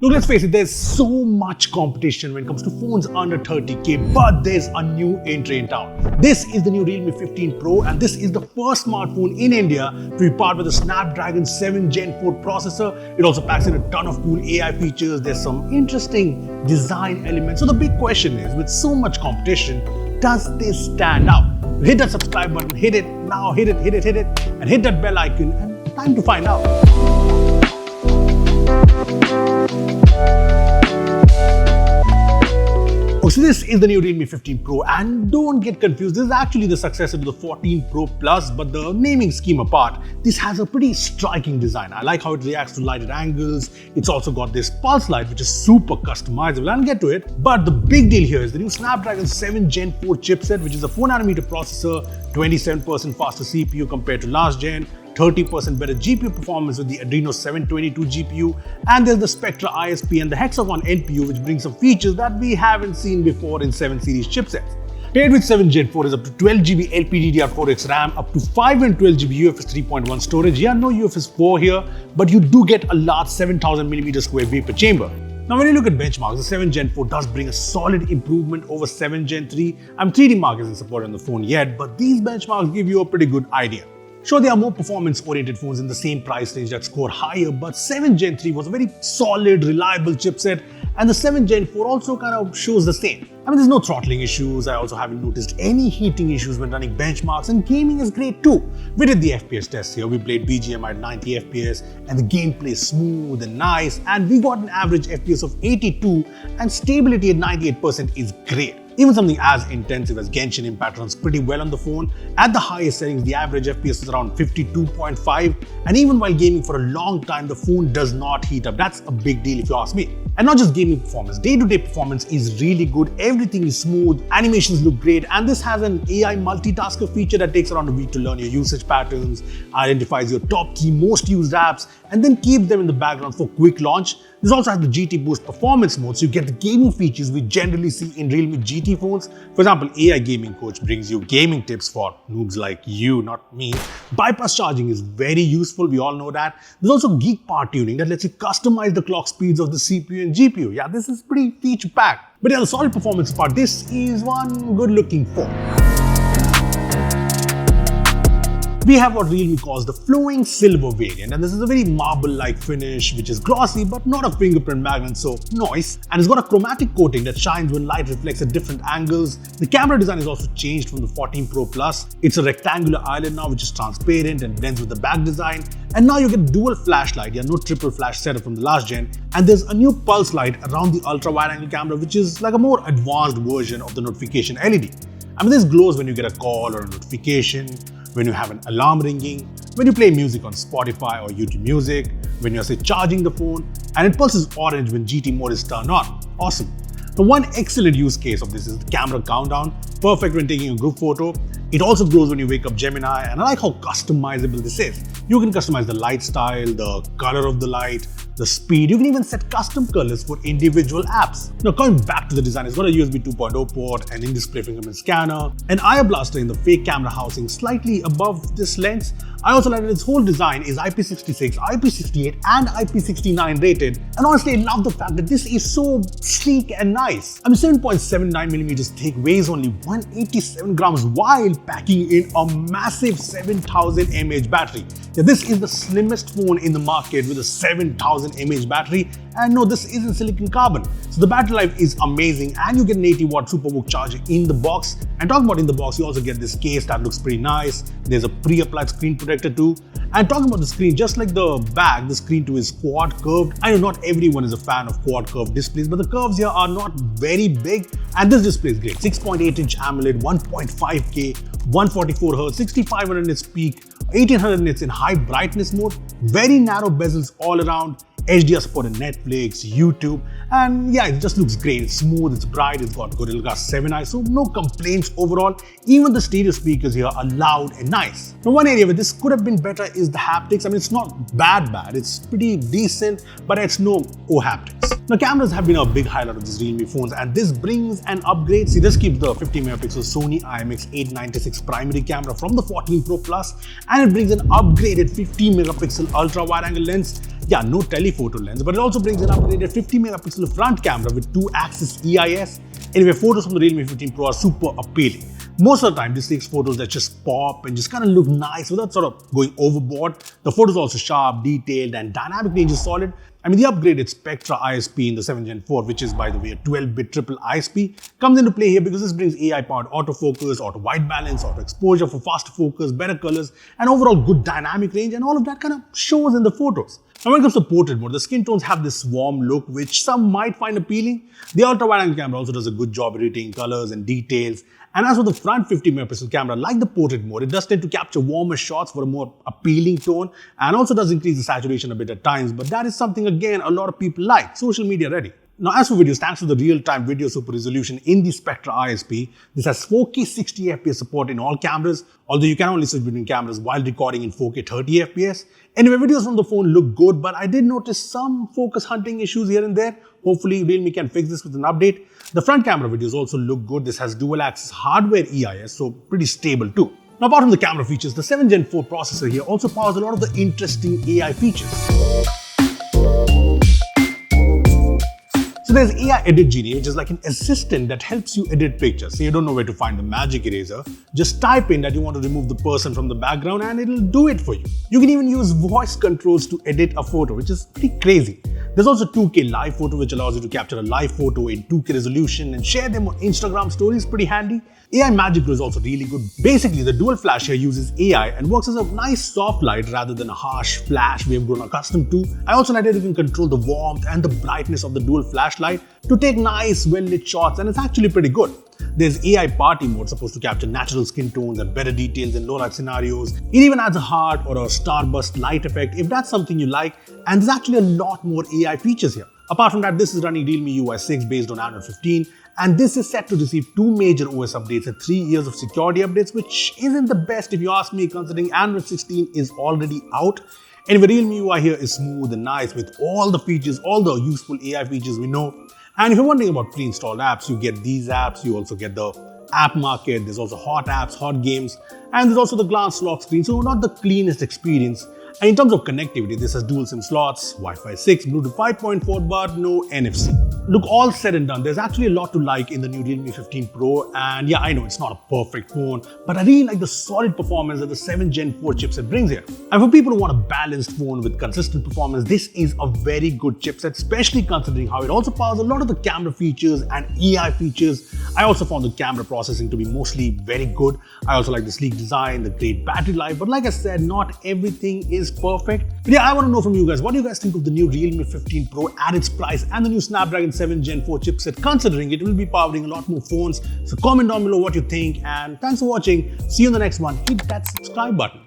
Look, let's face it, there's so much competition when it comes to phones under 30k, but there's a new entry in town. This is the new Realme 15 Pro, and this is the first smartphone in India to be powered with a Snapdragon 7 Gen 4 processor. It also packs in a ton of cool AI features. There's some interesting design elements. So the big question is, with so much competition, does this stand out? Hit that subscribe button, hit it now, hit it, and hit that bell icon, and time to find out. So this is the new Realme 15 Pro, and don't get confused, this is actually the successor to the 14 Pro Plus, but the naming scheme apart, this has a pretty striking design. I like how it reacts to light at angles. It's also got this pulse light, which is super customizable. I'll get to it, but the big deal here is the new Snapdragon 7 Gen 4 chipset, which is a 4nm processor, 27% faster CPU compared to last gen, 30% better GPU performance with the Adreno 722 GPU, and there's the Spectra ISP and the Hexagon NPU, which brings some features that we haven't seen before in 7 series chipsets. Paired with 7 Gen 4 is up to 12GB LPDDR4X RAM, up to 512GB UFS 3.1 storage. Yeah, no UFS 4 here, but you do get a large 7000mm square vapor chamber. Now, when you look at benchmarks, the 7 Gen 4 does bring a solid improvement over 7 Gen 3. 3D Mark isn't supported on the phone yet, but these benchmarks give you a pretty good idea. Sure, there are more performance-oriented phones in the same price range that score higher, but 7 Gen 3 was a very solid, reliable chipset, and the 7 Gen 4 also kind of shows the same. I mean, there's no throttling issues. I also haven't noticed any heating issues when running benchmarks, and gaming is great too. We did the FPS test here. We played BGMI at 90 FPS, and the gameplay is smooth and nice, and we got an average FPS of 82, and stability at 98% is great. Even something as intensive as Genshin Impact runs pretty well on the phone. At the highest settings, the average FPS is around 52.5, and even while gaming for a long time, the phone does not heat up. That's a big deal if you ask me. And not just gaming performance, day-to-day performance is really good. Everything is smooth, animations look great, and this has an AI multitasker feature that takes around a week to learn your usage patterns, identifies your top key most used apps, and then keeps them in the background for quick launch. This also has the GT Boost performance mode, so you get the gaming features we generally see in Realme GT phones. For example, AI Gaming Coach brings you gaming tips for noobs like you, not me. Bypass charging is very useful, we all know that. There's also Geek Part tuning that lets you customize the clock speeds of the CPU and GPU. Yeah, this is pretty feature-packed. But yeah, the solid performance part, this is one good-looking phone. We have what Realme calls the flowing silver variant, and this is a very marble-like finish which is glossy but not a fingerprint magnet, so nice. And it's got a chromatic coating that shines when light reflects at different angles. The camera design is also changed from the 14 Pro Plus. It's a rectangular island now which is transparent and blends with the back design. And now you get dual flashlight, yeah, no triple flash setup from the last gen. And there's a new pulse light around the ultra wide angle camera, which is like a more advanced version of the notification LED. I mean, this glows when you get a call or a notification, when you have an alarm ringing, when you play music on Spotify or YouTube Music, when you're, say, charging the phone, and it pulses orange when GT mode is turned on. Awesome. Now, one excellent use case of this is the camera countdown, perfect when taking a group photo. It also glows when you wake up Gemini, and I like how customizable this is. You can customize the light style, the color of the light, the speed. You can even set custom colors for individual apps. Now, coming back to the design, it's got a USB 2.0 port, an in-display fingerprint scanner, an IR blaster in the fake camera housing slightly above this lens. I also like that its whole design is IP66, IP68 and IP69 rated, and honestly I love the fact that this is so sleek and nice. I mean, 7.79mm thick, weighs only 187 grams while packing in a massive 7000 mAh battery. Yeah, this is the slimmest phone in the market with a 7000 mAh battery, and no, this isn't silicon carbon. So the battery life is amazing, and you get an 80-watt SuperVOOC charger in the box. And talking about in the box, you also get this case that looks pretty nice. There's a pre-applied screen protector too. And talking about the screen, just like the back, the screen too is quad curved. I know not everyone is a fan of quad curved displays, but the curves here are not very big, and this display is great. 6.8-inch AMOLED, 1.5K, 144Hz, 6500 nits peak, 1800 nits in high brightness mode, very narrow bezels all around, HDR support in Netflix, YouTube, and yeah, it just looks great. It's smooth, it's bright, it's got Gorilla Glass 7i, so no complaints overall. Even the stereo speakers here are loud and nice. Now, one area where this could have been better is the haptics. I mean, it's not bad, it's pretty decent, but it's no haptics. Now, cameras have been a big highlight of these Realme phones, and this brings an upgrade. See, this keeps the 50MP Sony IMX896 primary camera from the 14 Pro Plus, and it brings an upgraded 50MP ultra wide angle lens Yeah, no telephoto lens, but it also brings an upgraded 50 megapixel front camera with 2-axis EIS. Anyway, photos from the Realme 15 Pro are super appealing. Most of the time, this takes photos that just pop and just kind of look nice without sort of going overboard. The photos are also sharp, detailed, and dynamic range is solid. I mean, the upgraded Spectra ISP in the 7 Gen 4, which is, by the way, a 12-bit triple ISP, comes into play here because this brings AI-powered autofocus, auto white balance, auto exposure for faster focus, better colors, and overall good dynamic range, and all of that kind of shows in the photos. Now, when it comes to portrait mode, the skin tones have this warm look, which some might find appealing. The ultra-wide-angle camera also does a good job editing colors and details. And as for the front 50 megapixel camera, like the portrait mode, it does tend to capture warmer shots for a more appealing tone, and also does increase the saturation a bit at times, but that is something, again, a lot of people like, social media ready. Now, as for videos, thanks to the real-time video super resolution in the Spectra ISP, this has 4K 60 FPS support in all cameras, although you can only switch between cameras while recording in 4K 30 FPS. Anyway, videos from the phone look good, but I did notice some focus hunting issues here and there. Hopefully, Realme can fix this with an update. The front camera videos also look good. This has dual-axis hardware EIS, so pretty stable too. Now, apart from the camera features, the 7 Gen 4 processor here also powers a lot of the interesting AI features. So there's AI Edit Genie, which is like an assistant that helps you edit pictures. So you don't know where to find the magic eraser. Just type in that you want to remove the person from the background and it'll do it for you. You can even use voice controls to edit a photo, which is pretty crazy. There's also 2K live photo, which allows you to capture a live photo in 2K resolution and share them on Instagram stories. Pretty handy. AI Magic Glow is also really good. Basically, the dual flash here uses AI and works as a nice soft light rather than a harsh flash we have grown accustomed to. I also like that you can control the warmth and the brightness of the dual flashlight to take nice, well-lit shots, and it's actually pretty good. There's AI Party Mode, supposed to capture natural skin tones and better details in low-light scenarios. It even adds a heart or a starburst light effect if that's something you like, and there's actually a lot more AI features here. Apart from that, this is running Realme UI 6 based on Android 15, and this is set to receive 2 major OS updates and 3 years of security updates, which isn't the best if you ask me, considering Android 16 is already out. Anyway, Realme UI here is smooth and nice with all the features, all the useful AI features we know. And if you're wondering about pre-installed apps, you get these apps, you also get the app market, there's also hot apps, hot games, and there's also the glance lock screen, so not the cleanest experience. And in terms of connectivity, this has dual SIM slots, Wi-Fi 6, Bluetooth 5.4, but no NFC. Look, all said and done, there's actually a lot to like in the new Realme 15 Pro, and yeah, I know it's not a perfect phone, but I really like the solid performance that the 7 Gen 4 chipset brings here. And for people who want a balanced phone with consistent performance, this is a very good chipset, especially considering how it also powers a lot of the camera features and AI features. I also found the camera processing to be mostly very good. I also like the sleek design, the great battery life, but like I said, not everything is perfect. But yeah, I want to know from you guys, what do you guys think of the new Realme 15 Pro at its price and the new Snapdragon 7 Gen 4 chipset, considering it will be powering a lot more phones? So comment down below what you think, and thanks for watching. See you in the next one. Hit that subscribe button.